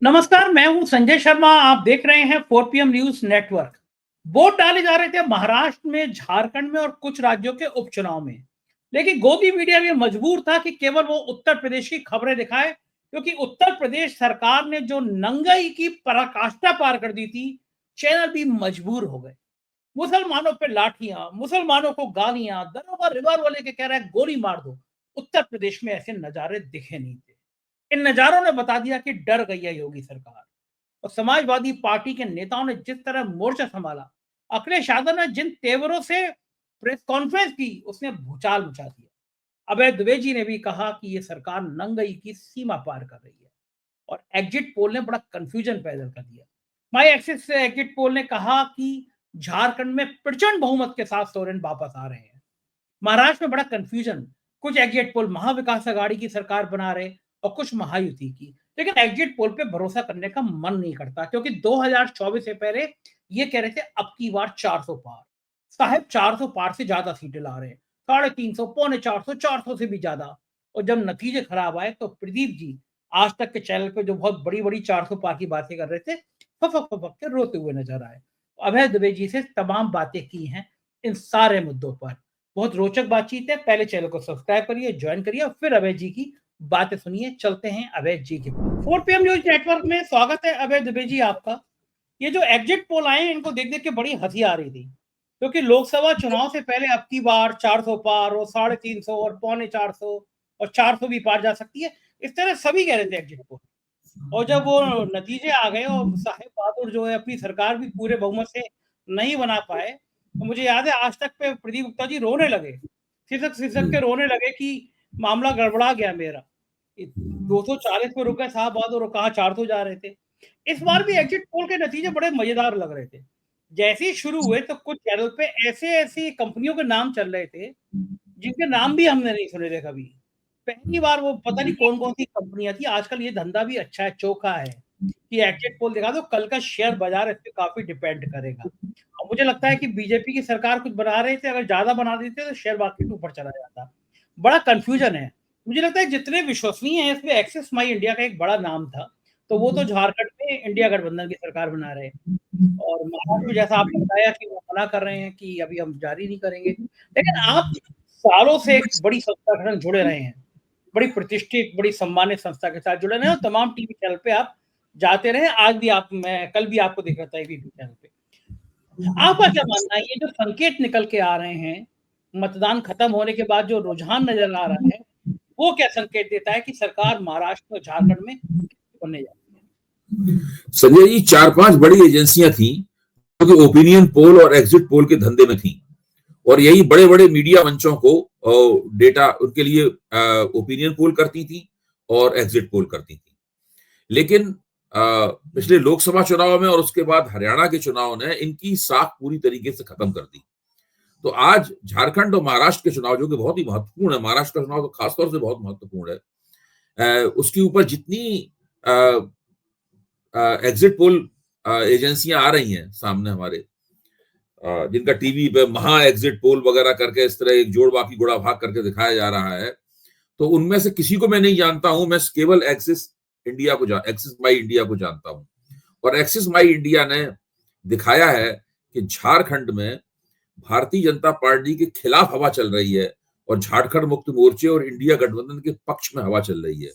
नमस्कार, मैं हूं संजय शर्मा। आप देख रहे हैं 4 PM न्यूज नेटवर्क। वोट डाले जा रहे थे महाराष्ट्र में, झारखंड में और कुछ राज्यों के उपचुनाव में। लेकिन गोदी मीडिया भी मजबूर था कि केवल वो उत्तर प्रदेश की खबरें दिखाए, क्योंकि उत्तर प्रदेश सरकार ने जो नंगाई की पराकाष्ठा पार कर दी थी, चैनल भी मजबूर हो गए। मुसलमानों पे लाठियां, मुसलमानों को गालियां, दरोगा रिवाल्वर लेके कह रहा है गोली मार दो। उत्तर प्रदेश में ऐसे नजारे दिखे नहीं थे। इन नजारों ने बता दिया कि डर गई है योगी सरकार। और समाजवादी पार्टी के नेताओं ने जिस तरह मोर्चा संभाला, अखिलेश यादव ने जिन तेवरों से प्रेस कॉन्फ्रेंस की, उसने भूचाल मचा दिया। अभय द्विवेदी ने भी कहा कि ये सरकार नंगई की सीमा पार कर रही है। और एग्जिट पोल ने बड़ा कंफ्यूजन पैदा कर दिया। माई एक्सिस से एग्जिट पोल ने कहा कि झारखंड में प्रचंड बहुमत के साथ सोरेन वापस आ रहे हैं। महाराष्ट्र में बड़ा कंफ्यूजन। कुछ एग्जिट पोल महाविकास आघाड़ी की सरकार बना रहे और कुछ महायुति की। लेकिन एग्जिट पोल पे भरोसा करने का मन नहीं करता, क्योंकि 2024 से पहले ये कह रहे थे अब की बार 400 पार। साहब 400 पार से ज्यादा सीटें ला रहे हैं, 350, पौने 400, 400 से भी ज्यादा। और जब नतीजे खराब आए तो प्रदीप जी आज तक के चैनल पे जो बहुत बड़ी बड़ी 400 पार की बातें कर रहे थे, फपक फपक के रोते हुए नजर आए। अभय दुबे जी से तमाम बातें की हैं इन सारे मुद्दों पर। बहुत रोचक बातचीत है। पहले चैनल को सब्सक्राइब करिए, ज्वाइन करिए और फिर अभय जी की बातें सुनिए। चलते हैं अभय जी के पास। 4 PM न्यूज नेटवर्क में स्वागत है अभय दुबे जी आपका। ये जो एग्जिट पोल आए हैं, इनको देख देख के बड़ी हंसी आ रही थी, क्योंकि लोकसभा चुनाव से पहले अब की बार 400 पार और 350 और पौने 400 और 400 भी पार जा सकती है, इस तरह सभी कह रहे थे एग्जिट पोल। और जब वो नतीजे आ गए और साहेब बहादुर जो है अपनी सरकार भी पूरे बहुमत से नहीं बना पाए, तो मुझे याद है आज तक पे प्रदीप गुप्ता जी रोने लगे, सिसक सिसक के रोने लगे कि मामला गड़बड़ा गया मेरा। 240 पे रुक गए साहब बहादुर और कहा 400 जा रहे थे। इस बार भी एग्जिट पोल के नतीजे बड़े मजेदार लग रहे थे। जैसे ही शुरू हुए तो कुछ चैनल पे ऐसे ऐसी कंपनियों के नाम चल रहे थे जिनके नाम भी हमने नहीं सुने थे कभी। पहली बार वो पता नहीं कौन-कौन सी कंपनियाँ थी। आजकल ये धंधा भी अच्छा है, चोखा है कि एग्जिट पोल दिखा दो, कल का शेयर बाज़ार इस पे काफ़ी डिपेंड करेगा। और मुझे लगता है कि बीजेपी की सरकार कुछ बना रहे थे, अगर ज़्यादा बना देते तो शेयर मार्केट ऊपर चला जाता। बड़ा कन्फ्यूजन है। मुझे लगता है जितने विश्वसनीय हैं इसमें एक्सिस माई इंडिया का एक बड़ा नाम था, तो वो तो झारखंड में इंडिया गठबंधन की सरकार बना रहे हैं। और महाराष्ट्र में जैसा आपने बताया कि वो मना कर रहे हैं कि अभी हम जारी नहीं करेंगे। लेकिन आप सालों से एक बड़ी संस्था के साथ जुड़े रहे हैं, बड़ी प्रतिष्ठित, बड़ी सम्मानित संस्था के साथ जुड़े रहे हैं और तमाम टीवी चैनल पे आप जाते रहे। आज भी आप मैं कल भी आपको देख रहा था एबीपी चैनल पे। आपका क्या मानना है, ये जो संकेत निकल के आ रहे हैं, मतदान खत्म होने के बाद जो रुझान नज़र आ रहा है, वो क्या संकेत देता है कि सरकार महाराष्ट्र और झारखंड में बनने जा रही है? संजय जी, 4-5 बड़ी एजेंसियां थी जो कि ओपिनियन पोल और एग्जिट पोल के धंधे में थी, और यही बड़े बड़े मीडिया मंचों को डेटा उनके लिए ओपिनियन पोल करती थी और एग्जिट पोल करती थी। लेकिन पिछले लोकसभा चुनाव में और उसके बाद हरियाणा के चुनाव ने इनकी साख पूरी तरीके से खत्म कर दी। तो आज झारखंड और महाराष्ट्र के चुनाव, जो कि बहुत ही महत्वपूर्ण है, महाराष्ट्र का चुनाव तो खासतौर से बहुत महत्वपूर्ण है, उसके ऊपर जितनी एग्जिट पोल एजेंसियां आ रही हैं सामने हमारे, जिनका टीवी पे महा एग्जिट पोल वगैरह करके इस तरह एक जोड़ बाकी गुड़ा भाग करके दिखाया जा रहा है, तो उनमें से किसी को मैं नहीं जानता हूं। मैं केवल एक्सिस माई इंडिया को जानता हूं। और एक्सिस माई इंडिया ने दिखाया है कि झारखंड में भारतीय जनता पार्टी के खिलाफ हवा चल रही है और झारखंड मुक्ति मोर्चे और इंडिया गठबंधन के पक्ष में हवा चल रही है।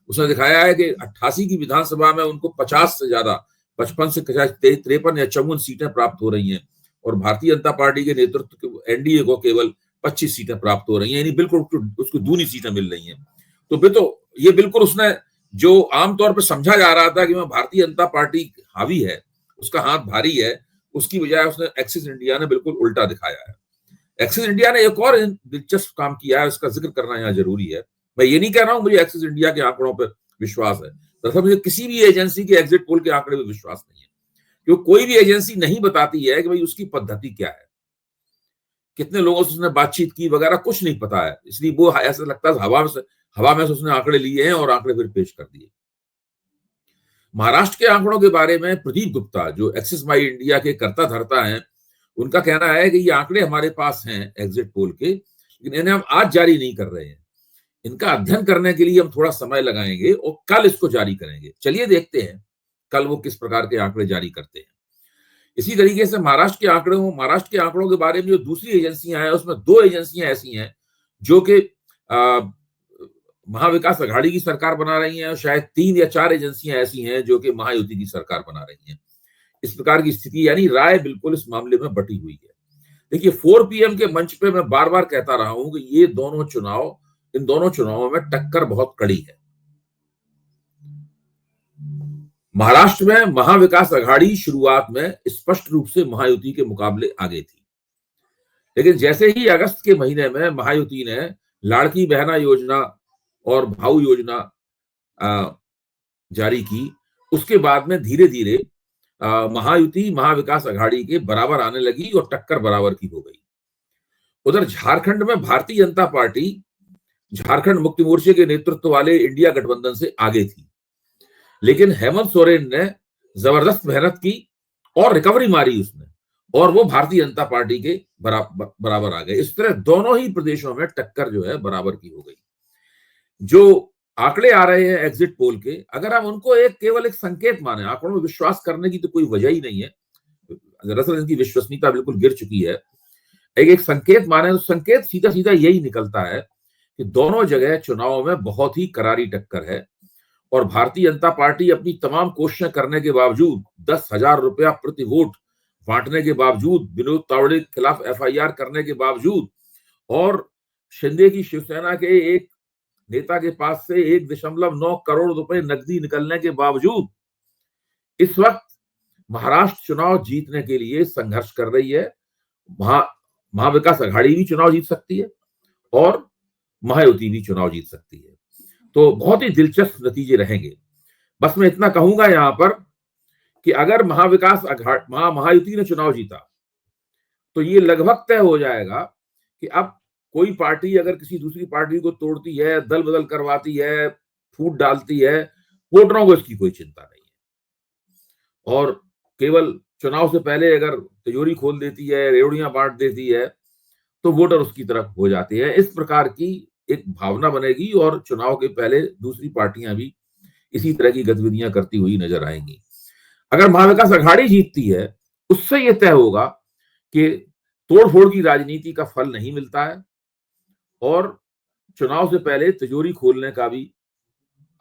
उसने दिखाया है कि 88 की विधानसभा में उनको 50 से ज्यादा, 55 से 53 या 54 सीटें प्राप्त हो रही हैं, और भारतीय जनता पार्टी के नेतृत्व एनडीए को केवल 25 सीटें प्राप्त हो रही हैं, यानी बिल्कुल उसको दूनी सीटें मिल रही हैं। तो फिर तो ये बिल्कुल उसने जो आमतौर पर समझा जा रहा था कि मैं भारतीय जनता पार्टी हावी है, उसका हाथ भारी है, उसकी बजाय उसने एक्सिस इंडिया ने बिल्कुल उल्टा दिखाया है। एक्सिस इंडिया ने एक और दिलचस्प काम किया है, उसका जिक्र करना यहाँ जरूरी है। मैं ये नहीं कह रहा हूं मुझे एक्सिस इंडिया के आंकड़ों पर विश्वास है, दरअसल मुझे किसी भी एजेंसी के एग्जिट पोल के आंकड़े पर विश्वास नहीं है, क्योंकि कोई भी एजेंसी नहीं बताती है कि भाई उसकी पद्धति क्या है, कितने लोगों से उसने बातचीत की वगैरह, कुछ नहीं पता है। इसलिए वो ऐसा लगता है हवा में से उसने आंकड़े लिए हैं और आंकड़े फिर पेश कर दिए। महाराष्ट्र के आंकड़ों के बारे में प्रदीप गुप्ता, जो एक्सिस माई इंडिया के कर्ता धर्ता हैं, उनका कहना है कि ये आंकड़े हमारे पास हैं एग्जिट पोल के, लेकिन इन्हें हम आज जारी नहीं कर रहे हैं। इनका अध्ययन करने के लिए हम थोड़ा समय लगाएंगे और कल इसको जारी करेंगे। चलिए देखते हैं कल वो किस प्रकार के आंकड़े जारी करते हैं। इसी तरीके से महाराष्ट्र के आंकड़ों के बारे में जो दूसरी एजेंसियां हैं, उसमें 2 एजेंसियां ऐसी हैं जो कि महाविकास अघाड़ी की सरकार बना रही हैं, और शायद 3 या 4 एजेंसियां ऐसी हैं जो कि महायुति की सरकार बना रही हैं। इस प्रकार की स्थिति, यानी राय बिल्कुल इस मामले में बटी हुई है। देखिए, 4 PM के मंच पे मैं बार बार कहता रहा हूं कि इन दोनों चुनावों में टक्कर बहुत कड़ी है। महाराष्ट्र में महाविकास अघाड़ी शुरुआत में स्पष्ट रूप से महायुति के मुकाबले आगे थी, लेकिन जैसे ही अगस्त के महीने में महायुति ने लाड़की बहना योजना और भाऊ योजना जारी की, उसके बाद में धीरे धीरे महायुति महाविकास अघाड़ी के बराबर आने लगी और टक्कर बराबर की हो गई। उधर झारखंड में भारतीय जनता पार्टी झारखंड मुक्ति मोर्चे के नेतृत्व वाले इंडिया गठबंधन से आगे थी, लेकिन हेमंत सोरेन ने जबरदस्त मेहनत की और रिकवरी मारी उसने, और वो भारतीय जनता पार्टी के बराबर आ गए। इस तरह दोनों ही प्रदेशों में टक्कर जो है बराबर की हो गई। जो आंकड़े आ रहे हैं एग्जिट पोल के, अगर हम उनको केवल एक संकेत माने, आंकड़ों में विश्वास करने की तो कोई वजह ही नहीं है, दरअसल इनकी विश्वसनीयता बिल्कुल गिर चुकी है। एक संकेत माने तो संकेत सीधा सीधा यही निकलता है कि दोनों जगह चुनावों में बहुत ही करारी टक्कर है, और भारतीय जनता पार्टी अपनी तमाम कोशिशें करने के बावजूद, 10,000 रुपया प्रति वोट बांटने के बावजूद, विनोद तावड़े के खिलाफ FIR करने के बावजूद, और शिंदे की शिवसेना के एक नेता के पास से 1.9 करोड़ रुपए नकदी निकलने के बावजूद इस वक्त महाराष्ट्र चुनाव जीतने के लिए संघर्ष कर रही है। महाविकास अघाड़ी भी चुनाव जीत सकती है और महायुति भी चुनाव जीत सकती है। तो बहुत ही दिलचस्प नतीजे रहेंगे। बस मैं इतना कहूंगा यहां पर कि अगर महायुति ने चुनाव जीता तो ये लगभग तय हो जाएगा कि अब कोई पार्टी अगर किसी दूसरी पार्टी को तोड़ती है, दल बदल करवाती है, फूट डालती है, वोटरों को इसकी कोई चिंता नहीं है, और केवल चुनाव से पहले अगर तिजोरी खोल देती है, रेवड़ियां बांट देती है, तो वोटर उसकी तरफ हो जाते हैं। इस प्रकार की एक भावना बनेगी और चुनाव के पहले दूसरी पार्टियां भी इसी तरह की गतिविधियां करती हुई नजर आएंगी। अगर महाविकास अघाड़ी जीतती है, उससे यह तय होगा कि तोड़फोड़ की राजनीति का फल नहीं मिलता है, और चुनाव से पहले तिजोरी खोलने का भी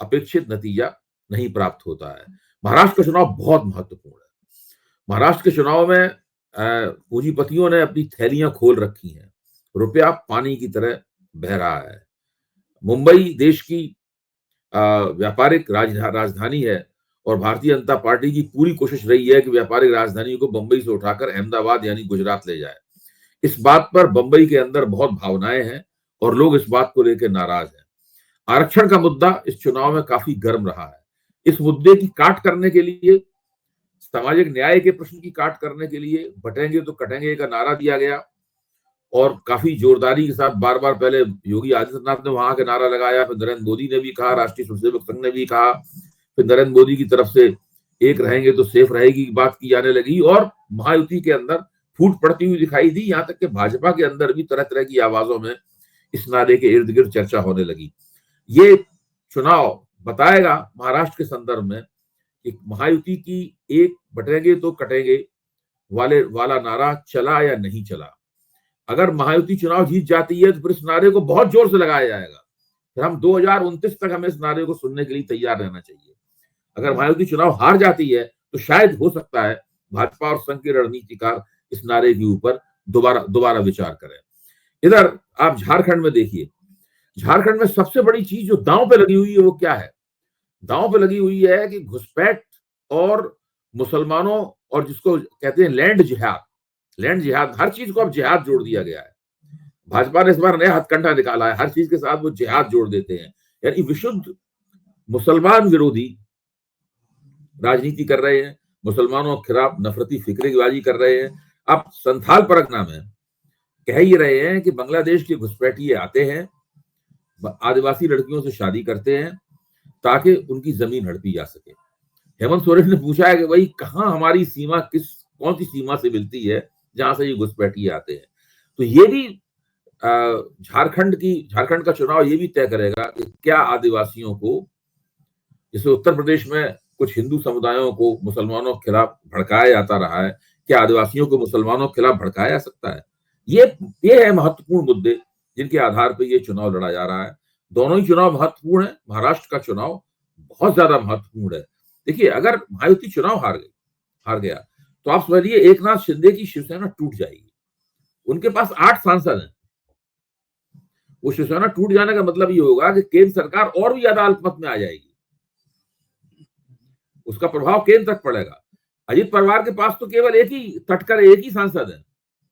अपेक्षित नतीजा नहीं प्राप्त होता है। महाराष्ट्र का चुनाव बहुत महत्वपूर्ण है। महाराष्ट्र के चुनाव में पूंजीपतियों ने अपनी थैलियां खोल रखी हैं, रुपया पानी की तरह बह रहा है। मुंबई देश की व्यापारिक राजधानी है, और भारतीय जनता पार्टी की पूरी कोशिश रही है कि व्यापारिक राजधानी को बंबई से उठाकर अहमदाबाद यानी गुजरात ले जाए। इस बात पर बंबई के अंदर बहुत भावनाएं हैं और लोग इस बात को लेकर नाराज हैं। आरक्षण का मुद्दा इस चुनाव में काफी गर्म रहा है। इस मुद्दे की काट करने के लिए, सामाजिक न्याय के प्रश्न की काट करने के लिए बटेंगे तो कटेंगे का नारा दिया गया, और काफी जोरदारी के साथ बार बार पहले योगी आदित्यनाथ ने वहां के नारा लगाया, फिर नरेंद्र मोदी ने भी कहा, राष्ट्रीय स्वयंसेवक संघ ने भी कहा, फिर नरेंद्र मोदी की तरफ से एक रहेंगे तो सेफ रहेगी की बात की जाने लगी, और महायुति के अंदर फूट पड़ती हुई दिखाई दी। यहां तक कि भाजपा के अंदर भी तरह तरह की आवाजों में इस नारे के इर्द गिर्द चर्चा होने लगी। ये चुनाव बताएगा महाराष्ट्र के संदर्भ में कि महायुति की एक बटेंगे तो कटेंगे वाला नारा चला या नहीं चला। अगर महायुति चुनाव जीत जाती है तो फिर इस नारे को बहुत जोर से लगाया जाएगा, फिर हम 2029 तक हमें इस नारे को सुनने के लिए तैयार रहना चाहिए। अगर महायुति चुनाव हार जाती है तो शायद हो सकता है भाजपा और संघ के रणनीतिकार इस नारे के ऊपर दोबारा विचार करें। इधर आप झारखंड में देखिए, झारखंड में सबसे बड़ी चीज जो दांव पे लगी हुई है वो क्या है? दांव पे लगी हुई है कि घुसपैठ और मुसलमानों, और जिसको कहते हैं लैंड जिहाद, हर चीज को अब जिहाद जोड़ दिया गया है। भाजपा ने इस बार नया हथकंडा निकाला है, हर चीज के साथ वो जिहाद जोड़ देते हैं, यानी विशुद्ध मुसलमान विरोधी राजनीति कर रहे हैं, मुसलमानों के खिलाफ नफरती फिक्रेबाजी कर रहे हैं। अब संथाल परगना में कह ही रहे हैं कि बांग्लादेश के घुसपैठिए आते हैं, आदिवासी लड़कियों से शादी करते हैं ताकि उनकी जमीन हड़पी जा सके। हेमंत सोरेन ने पूछा है कि भाई कहां हमारी सीमा कौन सी सीमा से मिलती है जहां से ये घुसपैठिए आते हैं। तो ये भी झारखंड का चुनाव ये भी तय करेगा कि क्या आदिवासियों को, जैसे उत्तर प्रदेश में कुछ हिंदू समुदायों को मुसलमानों के खिलाफ भड़काया जाता रहा है, क्या आदिवासियों को मुसलमानों के खिलाफ भड़काया जा सकता है? ये है महत्वपूर्ण मुद्दे जिनके आधार पर ये चुनाव लड़ा जा रहा है। दोनों ही चुनाव महत्वपूर्ण है। महाराष्ट्र का चुनाव बहुत ज्यादा महत्वपूर्ण है। देखिए, अगर महायुति चुनाव हार गया तो आप समझिए एकनाथ शिंदे की शिवसेना टूट जाएगी। उनके पास 8 सांसद हैं। वो शिवसेना टूट जाने का मतलब ये होगा कि केंद्र सरकार और भी ज्यादा अल्पमत में आ जाएगी। उसका प्रभाव केंद्र तक पड़ेगा। अजित पवार के पास तो केवल एक ही सांसद है।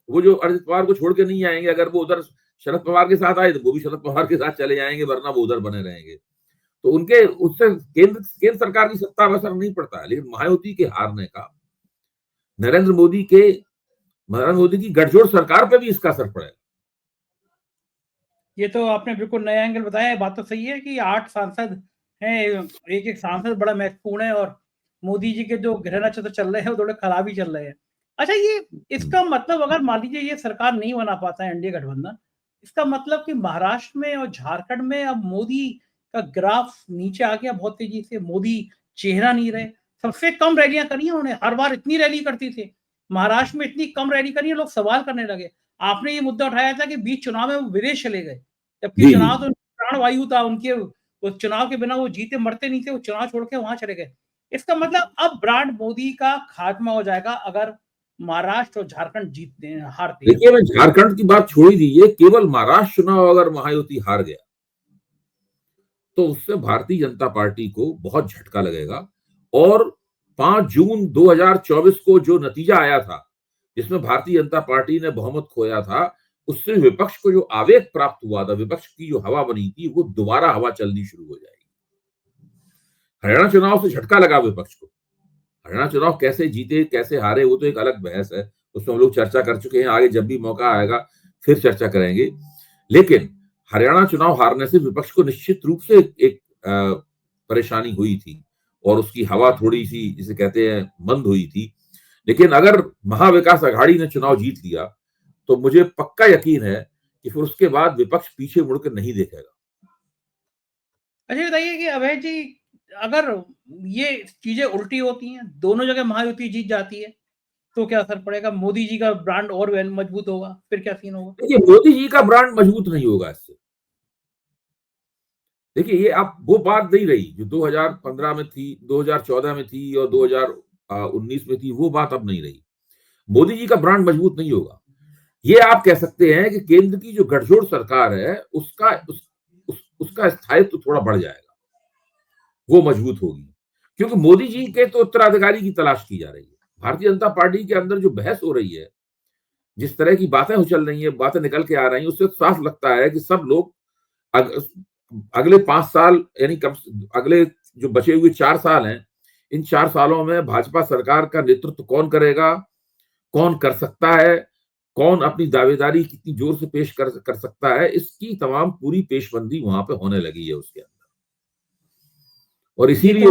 वो जो अजित पवार को छोड़ के नहीं आएंगे। अगर वो उधर शरद पवार के साथ आए तो वो भी शरद पवार के साथ चले जाएंगे, वरना वो उधर बने रहेंगे। तो उनके उससे केंद्र सरकार की सत्ता पर असर नहीं पड़ता है। लेकिन महायुति के हारने का नरेंद्र मोदी की गठजोड़ सरकार पे भी इसका असर पड़ेगा। ये तो आपने बिल्कुल नया एंगल बताया। बात तो सही है कि 8 सांसद हैं, एक सांसद बड़ा महत्वपूर्ण है और मोदी जी के जो गृह नक्षत्र चल रहे हैं वो थोड़े खराब ही चल रहे हैं। अच्छा, ये इसका मतलब अगर मान लीजिए ये सरकार नहीं बना पाता है एनडीए गठबंधन, इसका मतलब कि महाराष्ट्र में और झारखंड में अब मोदी का ग्राफ नीचे आ गया बहुत तेजी से, मोदी चेहरा नहीं रहे। सबसे कम रैलियां करी हैं उन्होंने, हर बार इतनी रैली करती थी, महाराष्ट्र में इतनी कम रैली करी है, लोग सवाल करने लगे। आपने ये मुद्दा उठाया था कि बीच चुनाव में वो विदेश चले गए, जबकि चुनाव तो प्राणवायु था उनके, वो चुनाव के बिना वो जीते मरते नहीं थे, वो चुनाव छोड़ के वहां चले गए। इसका मतलब अब ब्रांड मोदी का खात्मा हो जाएगा अगर महाराष्ट्र और झारखंड जीतते हैं, हारते हैं। देखिए, मैं झारखंड की बात छोड़ ही दीजिए, केवल महाराष्ट्र चुनाव अगर महायुति हार गया तो उससे भारतीय जनता पार्टी को बहुत झटका लगेगा। और 5 जून 2024 को जो नतीजा आया था, जिसमें भारतीय जनता पार्टी ने बहुमत खोया था, उससे विपक्ष को जो आवेग प्राप्त हुआ था, विपक्ष की जो हवा बनी थी, वो दोबारा हवा चलनी शुरू हो जाएगी। हरियाणा चुनाव से झटका लगा विपक्ष को। हरियाणा चुनाव कैसे जीते कैसे हारे वो तो एक अलग बहस है, उसमें हम लोग चर्चा कर चुके हैं। आगे जब भी मौका आएगा फिर चर्चा करेंगे। लेकिन हरियाणा चुनाव हारने से विपक्ष को निश्चित रूप से एक परेशानी हुई थी और उसकी हवा थोड़ी सी, जिसे कहते हैं, मंद हुई थी। लेकिन अगर महाविकास अघाड़ी ने चुनाव जीत लिया तो मुझे पक्का यकीन है कि फिर उसके बाद विपक्ष पीछे मुड़कर नहीं देखेगा। अच्छा, बताइए कि अभय जी, अगर ये चीजें उल्टी होती हैं, दोनों जगह महायुति जीत जाती है, तो क्या असर पड़ेगा? मोदी जी का ब्रांड और मजबूत होगा, फिर क्या सीन होगा? देखिए, मोदी जी का ब्रांड मजबूत नहीं होगा इससे। देखिए, ये आप वो बात नहीं रही जो 2015 में थी, 2014 में थी और 2019 में थी, वो बात अब नहीं रही। मोदी जी का ब्रांड मजबूत नहीं होगा। ये आप कह सकते हैं कि केंद्र की जो गठजोड़ सरकार है उसका स्थायित्व थोड़ा बढ़ जाएगा, वो मजबूत होगी, क्योंकि मोदी जी के तो उत्तराधिकारी की तलाश की जा रही है। भारतीय जनता पार्टी के अंदर जो बहस हो रही है, जिस तरह की बातें उछल रही है, बातें निकल के आ रही है, उससे साफ लगता है कि सब लोग अगले 5 साल, यानी अगले जो बचे हुए 4 साल हैं, इन 4 सालों में भाजपा सरकार का नेतृत्व कौन करेगा, कौन कर सकता है, कौन अपनी दावेदारी कितनी जोर से पेश कर सकता है, इसकी तमाम पूरी पेशबंदी वहां पे होने लगी है उसके अंदर। और इसीलिए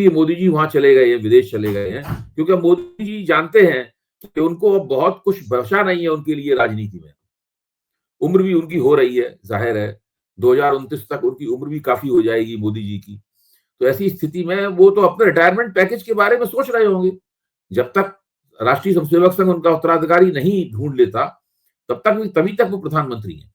मोदी जी वहां चले गए हैं, विदेश चले गए हैं, क्योंकि मोदी जी जानते हैं कि उनको अब बहुत कुछ बचा नहीं है उनके लिए राजनीति में। उम्र भी उनकी हो रही है, जाहिर है 2029 तक उनकी उम्र भी काफी हो जाएगी मोदी जी की। तो ऐसी स्थिति में वो तो अपने रिटायरमेंट पैकेज के बारे में सोच रहे होंगे। जब तक राष्ट्रीय स्वयंसेवक संघ उनका उत्तराधिकारी नहीं ढूंढ लेता, तभी तक वो प्रधानमंत्री हैं।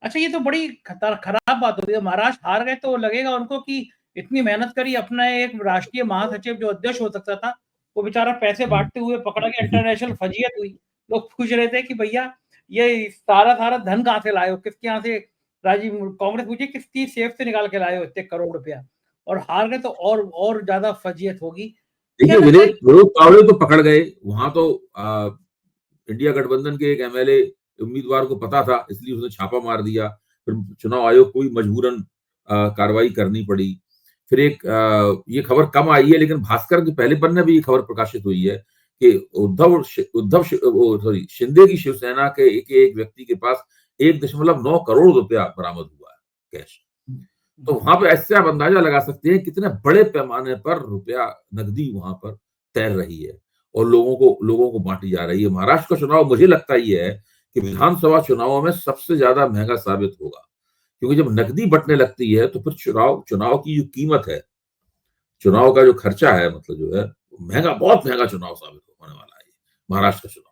अच्छा, ये तो बड़ी खराब बात होती है। महाराष्ट्र हार गए तो लगेगा उनको कि इतनी मेहनत करी, अपना एक राष्ट्रीय महासचिव जो अध्यक्ष हो सकता था, वो बेचारा पैसे बांटते हुए पकड़ा गया, इंटरनेशनल फजीयत हुई। लोग पूछ रहे थे कि भैया ये सारा धन कहाँ से लाए हो, किसके यहाँ से? राजीव कांग्रेस पूछे किसकी सेफ से निकाल के लाए हो इतने करोड़ रुपया, और हार गए तो और ज्यादा फजीयत होगी। देखिए, विनोद तावड़े तो पकड़ गए वहां तो इंडिया गठबंधन के एक एमएलए उम्मीदवार को पता था, इसलिए उसने छापा मार दिया। फिर चुनाव आयोग को भी मजबूरन कार्रवाई करनी पड़ी। फिर ये खबर कम आई है, लेकिन भास्कर के पहले पन्ने भी ये खबर प्रकाशित हुई है कि शिंदे की शिवसेना के एक व्यक्ति के पास 1.9 करोड़ रुपया बरामद हुआ है, कैश। तो वहां पे ऐसे आप अंदाजा लगा सकते हैं कितने बड़े पैमाने पर रुपया नकदी वहां पर तैर रही है और लोगों को बांटी जा रही है। महाराष्ट्र का चुनाव मुझे लगता ही है कि विधानसभा चुनावों में सबसे ज्यादा महंगा साबित होगा, क्योंकि जब नकदी बटने लगती है तो फिर चुनाव की जो कीमत है चुनाव का जो खर्चा है, मतलब जो है महंगा, बहुत महंगा चुनाव साबित होने वाला है महाराष्ट्र का चुनाव।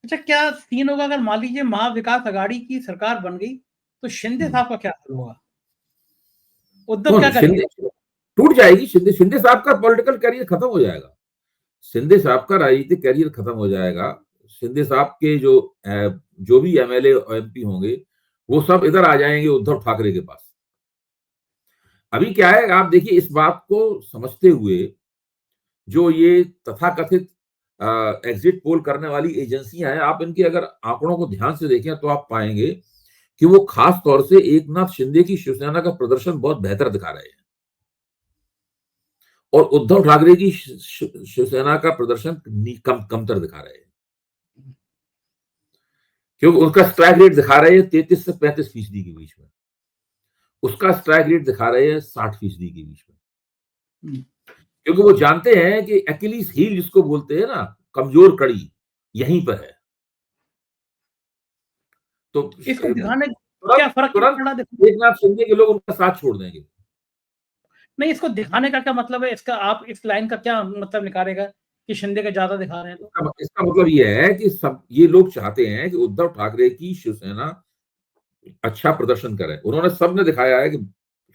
अच्छा, क्या सीन होगा अगर मान लीजिए महाविकास आघाड़ी की सरकार बन गई, तो शिंदे साहब का क्या हाल होगा? उद्धव क्या कौन? करेंगे? शिंदे? टूट जाएगी शिंदे। शिंदे साहब का पॉलिटिकल करियर खत्म हो जाएगा। शिंदे साहब का राजनीतिक करियर खत्म हो जाएगा। शिंदे साहब के जो भी एमएलए और एमपी होंगे, वो सब इधर आ जाएंगे उद्धव ठाकरे के पास। अभी क्या है, आप देखिए, इस बात को समझते हुए जो ये तथाकथित एग्जिट पोल करने वाली एजेंसियां हैं, आप इनके अगर आंकड़ों को ध्यान से देखें तो आप पाएंगे कि वो खास तौर से एकनाथ शिंदे की शिवसेना का प्रदर्शन बहुत बेहतर दिखा रहे हैं और उद्धव ठाकरे की शिवसेना का प्रदर्शन कमतर दिखा रहे हैं, क्योंकि उनका स्ट्राइक रेट दिखा रहे हैं 33 से 35% के बीच में, उसका स्ट्राइक रेट दिखा रहे हैं 60% के बीच में, क्योंकि वो जानते हैं कि एक्यूलीस हील जिसको बोलते हैं ना, कमजोर कड़ी, यहीं पर है। तो इसको दिखाने क्या फर्क पड़ा? एकनाथ शिंदे के लोग उनका साथ छोड़ देंगे। नहीं, इसको दिखाने का क्या मतलब है? इसका आप इस लाइन का क्या मतलब निकालेगा कि शिंदे का ज्यादा दिखा रहे हैं? तो इसका मतलब ये है कि सब ये लोग चाहते हैं कि उद्धव ठाकरे की शिवसेना अच्छा प्रदर्शन करे। उन्होंने सबने दिखाया है कि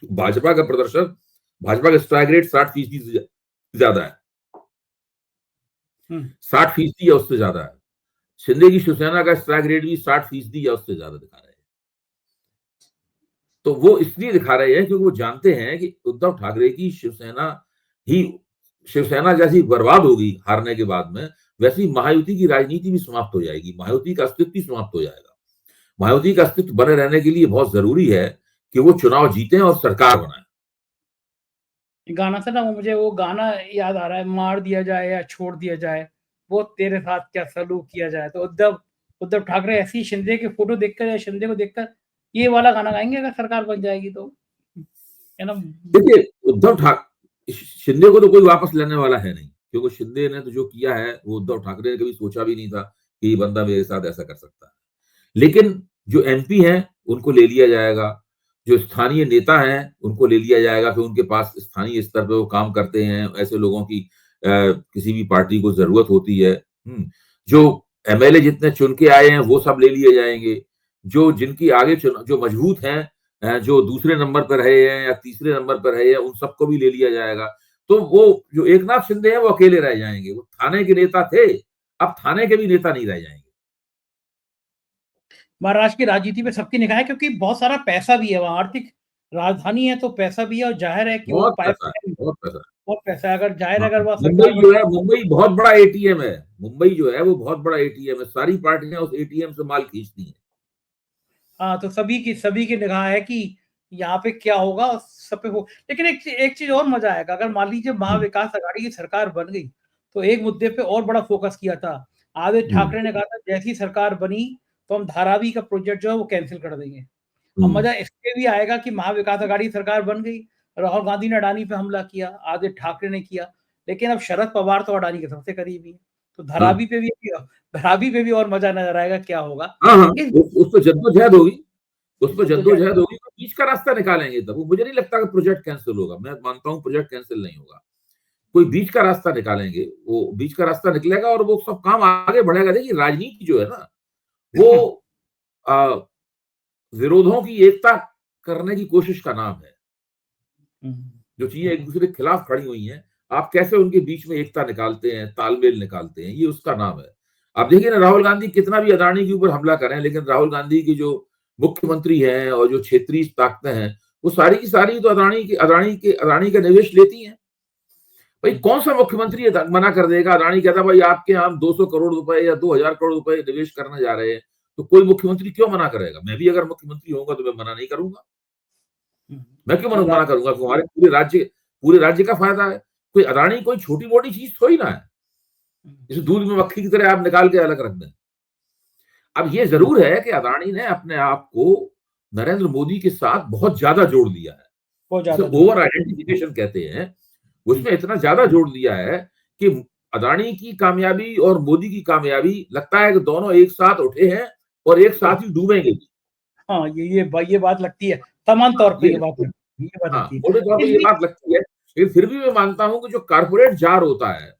भाजपा का प्रदर्शन, भाजपा का स्ट्राइक रेट 60% से ज्यादा है, 60% या उससे ज्यादा है। शिंदे की शिवसेना का स्ट्राइक रेट भी 60% या उससे ज्यादा दिखा रहे हैं। तो वो इसलिए दिखा रहे हैं क्योंकि वो जानते हैं कि उद्धव ठाकरे की शिवसेना जैसी बर्बाद होगी हारने के बाद में, वैसी महायुति की राजनीति भी समाप्त हो जाएगी, महायुति का अस्तित्व भी समाप्त हो जाएगा। महायुति का अस्तित्व बने रहने के लिए बहुत जरूरी है कि वो चुनाव जीते और सरकार बनाए। गाना था ना, वो मुझे वो गाना याद आ रहा है, मार दिया जाए या छोड़ दिया जाए, वो तेरे साथ क्या सलूक किया जाए। तो उद्धव ठाकरे ऐसी शिंदे की फोटो देखकर या शिंदे को देखकर ये वाला गाना गाएंगे अगर सरकार बन जाएगी तो, है ना? देखिए, उद्धव ठाकरे, शिंदे को तो कोई वापस लेने वाला है नहीं, क्योंकि शिंदे ने तो जो किया है वो उद्धव ठाकरे ने कभी सोचा भी नहीं था कि ये बंदा मेरे साथ ऐसा कर सकता है। लेकिन जो एमपी हैं उनको ले लिया जाएगा, जो स्थानीय नेता हैं उनको ले लिया जाएगा, फिर उनके पास स्थानीय स्तर पर वो काम करते हैं, ऐसे लोगों की किसी भी पार्टी को जरूरत होती है। जो एमएलए जितने चुन के आए हैं वो सब ले लिए जाएंगे, जो जिनकी आगे जो मजबूत हैं, जो दूसरे नंबर पर रहे हैं या तीसरे नंबर पर रहे हैं, उन सबको भी ले लिया जाएगा। तो वो जो एकनाथ शिंदे हैं वो अकेले रह जाएंगे। वो थाने के नेता थे, अब थाने के भी नेता नहीं रह जाएंगे। महाराष्ट्र की राजनीति पे सबकी निगाह है क्योंकि बहुत सारा पैसा भी है वहाँ, आर्थिक राजधानी है तो पैसा भी है और जाहिर है कि वो बहुत पैसा है, बहुत पैसा है। बहुत पैसा है। अगर जाहिर है हाँ, अगर वह मुंबई सरकार जो है, मुंबई बहुत बड़ा एटीएम है। मुंबई जो है वो बहुत बड़ा एटीएम है, सारी पार्टियां उस एटीएम से माल खींचती हैं। हाँ, तो सभी की निगाह है कि यहाँ पे क्या होगा, सब पे हो। लेकिन एक चीज और मजा आएगा, अगर मान लीजिए महाविकास आघाड़ी की सरकार बन गई तो एक मुद्दे पे और बड़ा फोकस किया था आदित्य ठाकरे ने, कहा था जैसी सरकार बनी तो हम धारावी का प्रोजेक्ट जो है वो कैंसिल कर देंगे। अब मजा इसके भी आएगा कि महाविकास आघाड़ी सरकार बन गई, राहुल गांधी ने अडानी पे हमला किया, आदित्य ठाकरे ने किया, लेकिन अब शरद पवार तो अडानी के सबसे करीबी है, तो धारावी पे भी और मजा नजर आएगा क्या होगा। हाँ हाँ, उस पर जद्दोजहद होगी, उस पर जद्दोजहद होगी, तो बीच का रास्ता निकालेंगे। तब वो, मुझे नहीं लगता कि प्रोजेक्ट कैंसिल होगा। मैं मानता हूँ प्रोजेक्ट कैंसिल नहीं होगा, कोई बीच का रास्ता निकालेंगे, वो बीच का रास्ता निकलेगा और वो सब काम आगे बढ़ेगा। देखिए, राजनीति जो है ना, वो विरोधों की एकता करने की कोशिश का नाम है। जो चीजें एक दूसरे के खिलाफ खड़ी हुई हैं, आप कैसे उनके बीच में एकता निकालते हैं, तालमेल निकालते हैं, ये उसका नाम है। आप देखिए ना, राहुल गांधी कितना भी अडानी के ऊपर हमला करें, लेकिन राहुल गांधी की जो मुख्यमंत्री हैं और जो क्षेत्रीय ताकतें हैं, वो सारी की सारी तो अडानी का निवेश लेती हैं। भाई कौन सा मुख्यमंत्री मना कर देगा? अडानी कहता भाई आपके यहाँ 200 करोड़ रुपए या 2000 करोड़ रुपए निवेश करने जा रहे हैं, तो कोई मुख्यमंत्री क्यों मना करेगा? मैं भी अगर मुख्यमंत्री होऊंगा तो मैं मना नहीं करूंगा। मैं क्यों मना करूंगा? हमारे पूरे राज्य का फायदा है। कोई अडानी कोई छोटी मोटी चीज थोड़ी ना है, जैसे दूध में मक्खी की तरह आप निकाल के अलग रख दें। अब ये जरूर है कि अडानी ने अपने आप को नरेंद्र मोदी के साथ बहुत ज्यादा जोड़ लिया है, ओवर आइडेंटिफिकेशन कहते हैं, उसमें इतना ज्यादा जोड़ दिया है कि अडानी की कामयाबी और मोदी की कामयाबी लगता है कि दोनों एक साथ उठे हैं और एक साथ ही डूबेंगे भी। हाँ, ये बात लगती है, समान तौर पे ये बात लगती है। मोटे तौर पर ये बात लगती है। लेकिन फिर भी मैं मानता हूं कि जो कारपोरेट जार होता है,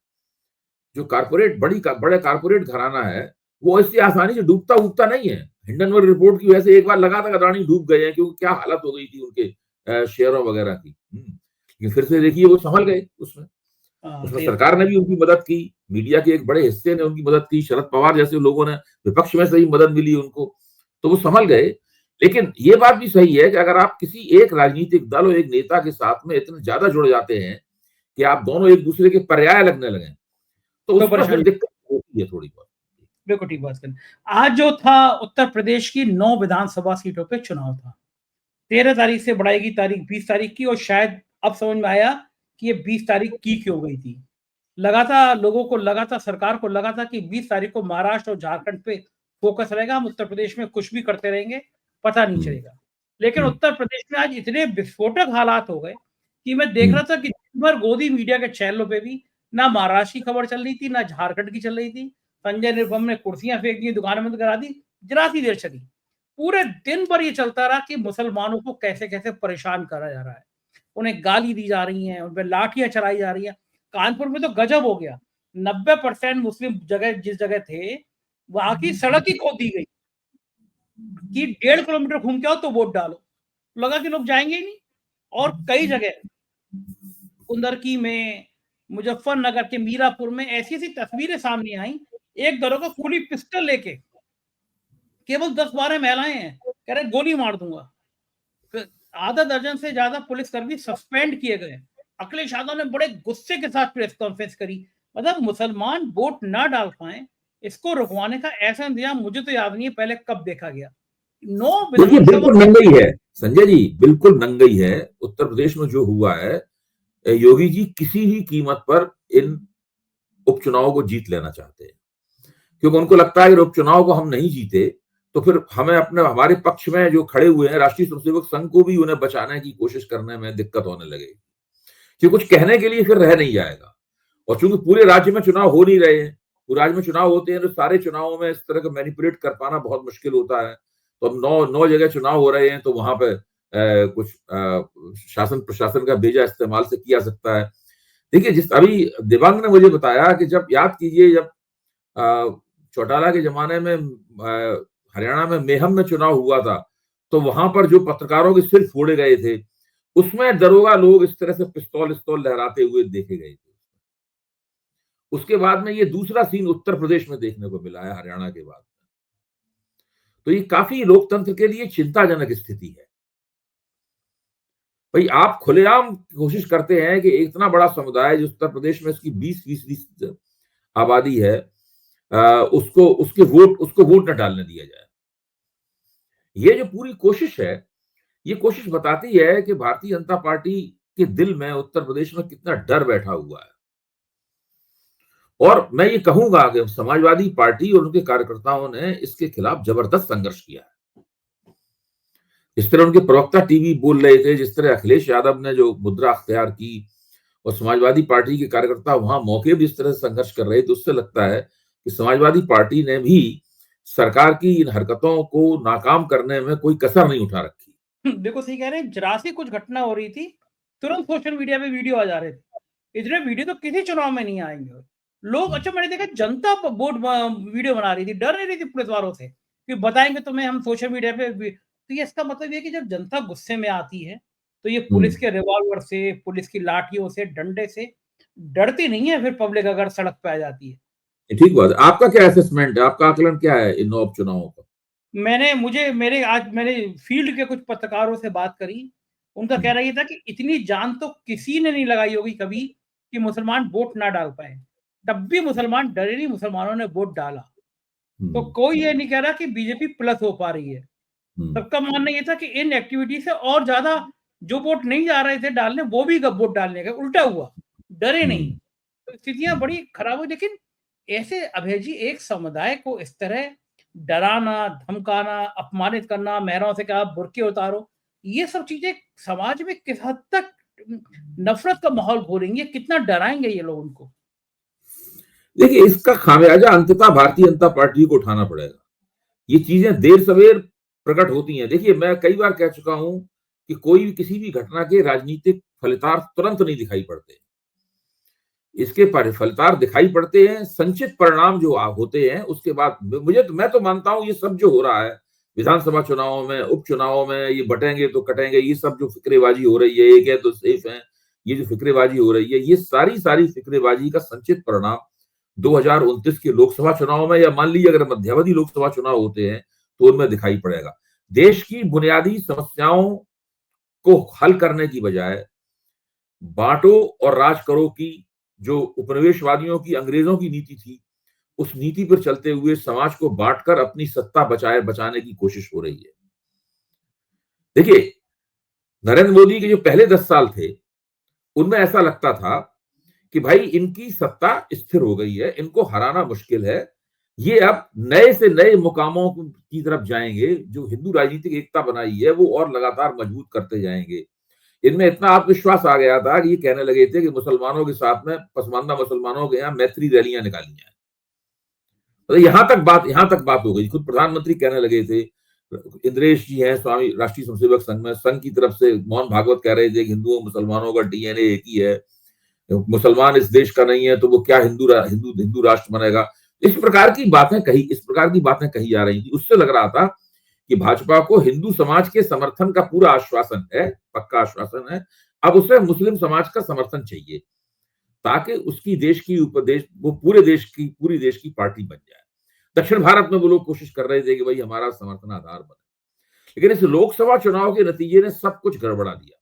जो बड़े कारपोरेट घराना है, वो ऐसी आसानी से डूबता उगता नहीं है। हिंडनबर्ग रिपोर्ट की वजह से एक बार लगा था अदानी डूब गए हैं, क्योंकि क्या हालत हो गई थी उनके शेयरों वगैरह की। लेकिन फिर से देखिए वो संभल गए। उसमें उसमें सही सरकार ने भी उनकी मदद की, मीडिया के एक बड़े हिस्से ने उनकी मदद की, शरद पवार जैसे लोगों ने, विपक्ष में से ही मदद मिली उनको, तो वो संभल गए। लेकिन ये बात भी सही है कि अगर आप किसी एक राजनीतिक दल और एक नेता के साथ में इतने ज्यादा जुड़ जाते हैं कि आप दोनों एक दूसरे के पर्याय लगने लगे, तो तो उसमें फिर परेशानी दिक्कत होती है थोड़ी बहुत। बिल्कुल ठीक बात करें। आज जो था उत्तर प्रदेश की 9 विधानसभा सीटों पे चुनाव था। 13 तारीख से बढ़ाई गई तारीख 20 तारीख की, और शायद अब समझ में आया कि ये 20 तारीख की क्यों गई थी। लगा था, लोगों को लगा था, सरकार को लगा था कि 20 तारीख को महाराष्ट्र और झारखंड पे फोकस रहेगा, हम उत्तर प्रदेश में कुछ भी करते रहेंगे, पता नहीं हम्म, चलेगा। लेकिन हम्म, उत्तर प्रदेश में आज इतने विस्फोटक हालात हो गए कि मैं देख हम्म, रहा था कि दिन भर गोदी मीडिया के चैनलों पे भी ना महाराष्ट्र की खबर चल रही थी, ना झारखंड की चल रही थी। संजय निरुपम ने कुर्सियां फेंक दी, दुकानें बंद करा दी, जरा सी देर चली। पूरे दिन भर ये चलता रहा कि मुसलमानों को कैसे-कैसे परेशान करा जा रहा है। उन्हें गाली दी जा रही हैं, उन पे लाठियाँ चलाई जा रही हैं। कानपुर में तो गजब हो गया। 90% मुस्लिम जगह जिस जगह थे, वहाँ की सड़क ही खोद दी गई कि 1.5 किलोमीटर घूम के आओ तो वोट डालो। लगा कि लोग जाएँगे ही नहीं। और कई जगह कुंदरकी में, मुजफ्फरनगर के मीरापुर में ऐसी-ऐसी तस्वीरें सामने आई, एक दरोगा खुली पिस्टल लेके, केवल 10-12 महिलाएँ हैं, कह रहे गोली मार दूँगा। क आधा दर्जन से ज़्यादा पुलिसकर्मी सस्पेंड किए गए। अखिलेश यादव ने बड़े गुस्से के साथ प्रेस कॉन्फ्रेंस करी। मतलब मुसलमान वोट ना डाल पाएँ, इसको रुकवाने का ऐसा इंतज़ाम मुझे तो याद नहीं है पहले कब देखा गया। 9 देखिए विधानसभा। बिल्कुल नंगई है संजय जी, बिल्कुल नंगई है। उत्तर प्रदेश में जो हुआ है, योगी जी किसी भी कीमत पर इन उपचुनाव को जीत लेना चाहते हैं, क्योंकि उनको लगता है कि उपचुनाव को हम नहीं जीते तो फिर हमें हमारे पक्ष में जो खड़े हुए हैं राष्ट्रीय स्वयंसेवक संघ को भी उन्हें बचाने की कोशिश करने में दिक्कत होने लगेगी, कि कुछ कहने के लिए फिर रह नहीं जाएगा। और चूंकि पूरे राज्य में चुनाव हो नहीं रहे हैं, पूरे राज्य में चुनाव होते हैं तो सारे चुनावों में इस तरह का मैनिपुलेट कर पाना बहुत मुश्किल होता है। तो अब 9 जगह चुनाव हो रहे हैं, तो वहां पे कुछ शासन प्रशासन का बेजा इस्तेमाल से किया सकता है। देखिए, जिस अभी दिव्यांग ने मुझे बताया कि जब याद कीजिए, जब चौटाला के जमाने में हरियाणा में मेहम में चुनाव हुआ था, तो वहां पर जो पत्रकारों के सिर फोड़े गए थे, उसमें दरोगा लोग इस तरह से पिस्तौल लहराते हुए देखे गए थे। उसके बाद में ये दूसरा सीन उत्तर प्रदेश में देखने को मिला है हरियाणा के बाद। तो ये काफी लोकतंत्र के लिए चिंताजनक स्थिति है। भाई, आप खुलेआम कोशिश करते हैं कि इतना बड़ा समुदाय जो उत्तर प्रदेश में इसकी 20% आबादी है, उसको वोट न डालने दिया जाए। ये जो पूरी कोशिश है, ये कोशिश बताती है कि भारतीय जनता पार्टी के दिल में उत्तर प्रदेश में कितना डर बैठा हुआ है। और मैं ये कहूंगा कि समाजवादी पार्टी और उनके कार्यकर्ताओं ने इसके खिलाफ जबरदस्त संघर्ष किया है। जिस तरह उनके प्रवक्ता टीवी बोल रहे थे, जिस तरह अखिलेश यादव ने जो मुद्रा अख्तियार की, और समाजवादी पार्टी के कार्यकर्ता वहां मौके भी इस तरह से संघर्ष कर रहे थे, उससे लगता है कि समाजवादी पार्टी ने भी सरकार की इन हरकतों को नाकाम करने में कोई कसर नहीं उठा रखी। देखो सही कह रहे हैं, जरा सी कुछ घटना हो रही थी, तुरंत सोशल मीडिया पे वीडियो आ जा रहे थे। इतने वीडियो तो किसी चुनाव में नहीं आएंगे लोग। अच्छा, मैंने देखा जनता वीडियो बना रही थी, डर नहीं रही थी पुलिस वालों से कि बताएंगे तुम्हें हम सोशल मीडिया पे तो ये इसका मतलब ये कि जब जनता गुस्से में आती है तो ये पुलिस के रिवॉल्वर से, पुलिस की लाठियों से, डंडे से डरती नहीं है फिर पब्लिक अगर सड़क पे आ जाती है। ठीक बात है। आपका क्या असेसमेंट है, आपका आकलन क्या है इन उपचुनावों का? मैंने फील्ड के कुछ पत्रकारों से बात करी। उनका कहना ये था कि इतनी जान तो किसी ने नहीं लगाई होगी कभी कि मुसलमान वोट ना डाल पाए। तब भी मुसलमान डरे नहीं, मुसलमानों ने वोट डाला। तो कोई ये नहीं कह रहा कि बीजेपी प्लस हो पा रही है। सबका मानना ये था कि इन एक्टिविटी से और ज्यादा जो वोट नहीं जा रहे थे डालने, वो भी वोट डालने का उल्टा हुआ, डरे नहीं। तो स्थितियां बड़ी खराब हुई। लेकिन ऐसे अभय जी, एक समुदाय को इस तरह डराना, धमकाना, अपमानित करना, महिलाओं से कहा बुर्के उतारो, ये सब चीजें समाज में किस हद तक नफरत का माहौल घोलेंगे, कितना डराएंगे ये लोग उनको। देखिए, इसका खामियाजा अंततः भारतीय जनता पार्टी को उठाना पड़ेगा। ये चीजें देर सवेर प्रकट होती हैं। देखिए, मैं कई बार कह चुका हूं कि कोई भी किसी भी घटना के राजनीतिक फलितार्थ तुरंत नहीं दिखाई पड़ते। इसके फलितार्थ दिखाई पड़ते हैं, संचित परिणाम जो होते हैं उसके बाद। मैं तो मानता हूं ये सब जो हो रहा है विधानसभा चुनावों में, उपचुनावों में, ये बटेंगे तो कटेंगे, ये सब जो फिक्रेबाजी हो रही है, एक है तो सेफ है, ये जो फिक्रेबाजी हो रही है, ये सारी फिक्रेबाजी का संचित परिणाम 2029 के लोकसभा चुनाव में, या मान लीजिए अगर मध्यावधि लोकसभा चुनाव होते हैं तो उनमें दिखाई पड़ेगा। देश की बुनियादी समस्याओं को हल करने की बजाय बांटो और राज करो की जो उपनिवेशवादियों की, अंग्रेजों की नीति थी, उस नीति पर चलते हुए समाज को बांटकर अपनी सत्ता बचाने की कोशिश हो रही है। देखिए, नरेंद्र मोदी के जो पहले 10 साल थे उनमें ऐसा लगता था कि भाई इनकी सत्ता स्थिर हो गई है, इनको हराना मुश्किल है, ये अब नए से नए मुकामों की तरफ जाएंगे, जो हिंदू राजनीतिक एकता बनाई है वो और लगातार मजबूत करते जाएंगे। इनमें इतना आत्मविश्वास आ गया था कि ये कहने लगे थे कि मुसलमानों के साथ में, पसमानदा मुसलमानों के यहाँ मैत्री रैलियां निकाली जाए। तो यहां तक बात हो गई। खुद प्रधानमंत्री कहने लगे थे, इंद्रेश जी हैं स्वामी राष्ट्रीय स्वयंसेवक संघ में, संघ की तरफ से मोहन भागवत कह रहे थे कि हिंदुओं मुसलमानों का डीएनए एक ही है, मुसलमान इस देश का नहीं है तो वो क्या हिंदू राष्ट्र बनेगा। इस प्रकार की बातें कही जा रही थी। उससे लग रहा था कि भाजपा को हिंदू समाज के समर्थन का पूरा आश्वासन है, पक्का आश्वासन है। अब उसे मुस्लिम समाज का समर्थन चाहिए ताकि उसकी वो पूरी देश की पार्टी बन जाए। दक्षिण भारत में वो लोग कोशिश कर रहे थे कि भाई हमारा समर्थन आधार बने, लेकिन इस लोकसभा चुनाव के नतीजे ने सब कुछ गड़बड़ा दिया।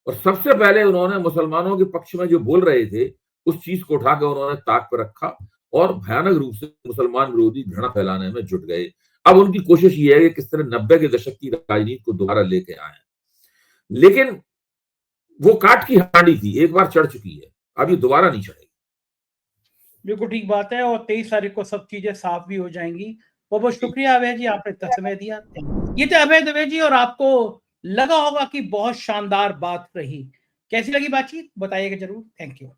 और सबसे पहले उन्होंने मुसलमानों के पक्ष में जो बोल रहे थे उस चीज को उठाकर उन्होंने ताक पर रखा और भयानक रूप से मुसलमान विरोधी घृणा फैलाने में जुट गए। अब उनकी कोशिश ये है कि किस तरह 90 के दशक की राजनीति को दोबारा लेके आए, लेकिन वो काट की हांडी थी, एक बार चढ़ चुकी है, अब ये दोबारा नहीं चढ़ेगी। बिल्कुल ठीक बात है, और 23 तारीख को सब चीजें साफ भी हो जाएंगी। बहुत बहुत शुक्रिया अभय जी, आपने इतना समय दिया। ये थे अभय दवे जी, और आपको लगा होगा कि बहुत शानदार बात रही। कैसी लगी बातचीत बताइएगा जरूर। Thank you.